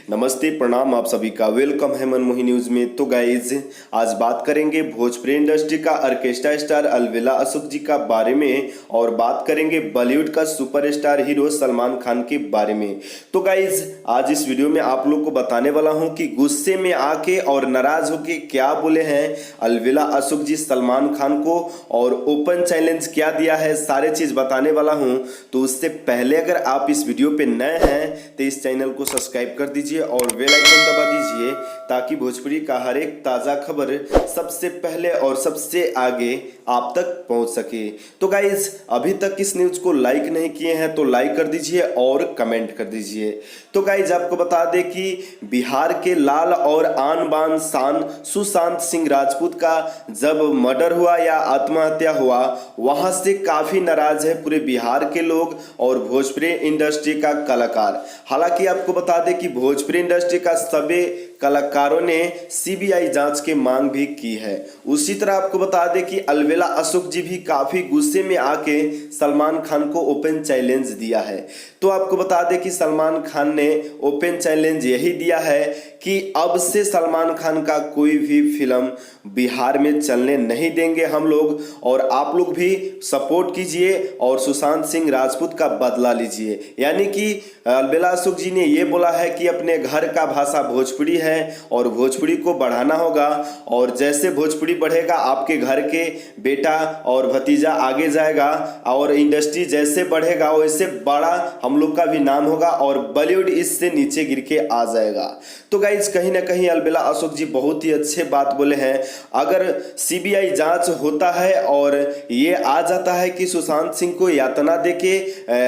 नमस्ते प्रणाम आप सभी का वेलकम है मनमोही न्यूज में। तो गाइज आज बात करेंगे भोजपुरी इंडस्ट्री का ऑर्केस्ट्रा स्टार अलविदा अशोक जी का बारे में और बात करेंगे बॉलीवुड का सुपरस्टार हीरो सलमान खान के बारे में। तो गाइज आज इस वीडियो में आप लोग को बताने वाला हूं कि गुस्से में आके और नाराज होके क्या बोले हैं अलविदा अशोक जी सलमान खान को और ओपन चैलेंज क्या दिया है, सारे चीज बताने वाला हूं। तो उससे पहले अगर आप इस वीडियो पे नए हैं तो इस चैनल को सब्सक्राइब कर दीजिए और बेल आइकन दबा दीजिए ताकि भोजपुरी का हर एक ताज़ा खबर सबसे पहले और सबसे आगे आप तक पहुंच सके। तो गाइज अभी तक इस न्यूज़ को लाइक नहीं किए हैं तो लाइक कर दीजिए और कमेंट कर दीजिए। तो गाइज आपको बता दें कि बिहार के लाल और आन बान शान सुशांत सिंह राजपूत का जब मर्डर हुआ या आत्महत्या हुआ वहां से काफ़ी नाराज है पूरे बिहार के लोग और भोजपुरी इंडस्ट्री का कलाकार। हालांकि आपको बता दें कि भोजपुरी इंडस्ट्री का सभी कलाकारों ने सीबीआई जांच की मांग भी की है। उसी तरह आपको बता दें कि अलविदा अशोक जी भी काफी गुस्से में आके सलमान खान को ओपन चैलेंज दिया है। तो आपको बता दें कि सलमान खान ने ओपन चैलेंज यही दिया है कि अब से सलमान खान का कोई भी फिल्म बिहार में चलने नहीं देंगे हम लोग, और आप लोग भी सपोर्ट कीजिए और सुशांत सिंह राजपूत का बदला लीजिए। यानी कि अलविदा अशोक जी ने ये बोला है कि अपने घर का भाषा भोजपुरी है और भोजपुरी को बढ़ाना होगा, और जैसे भोजपुरी बढ़ेगा आपके घर के बेटा और भतीजा आगे जाएगा और इंडस्ट्री जैसे बढ़ेगा वैसे बड़ा हम लोग का भी नाम होगा और बॉलीवुड इससे नीचे गिर के आ जाएगा। तो गाइज कहीं ना कहीं अलविदा अशोक जी बहुत ही अच्छे बात बोले हैं। अगर सीबीआई जांच होता है और ये आ जाता है कि सुशांत सिंह को यातना देके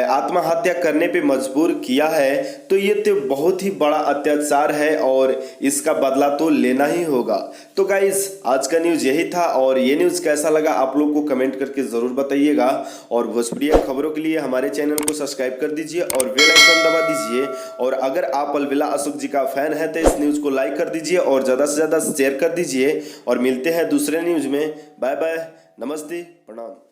आत्महत्या करने पे मजबूर किया है तो ये तो बहुत ही बड़ा अत्याचार है और इसका बदला तो लेना ही होगा। तो गाइज आज का न्यूज़ यही था और ये न्यूज़ कैसा लगा आप लोग को कमेंट करके ज़रूर बताइएगा, और भोजपुरी खबरों के लिए हमारे चैनल को सब्सक्राइब कर दीजिए और बेल आइकन दबा दीजिए। और अगर आप अलविदा अशोक जी का फैन है तो इस न्यूज़ को लाइक कर दीजिए और ज़्यादा से ज़्यादा शेयर कर दीजिए। और मिलते हैं दूसरे न्यूज़ में। बाय बाय, नमस्ते, प्रणाम।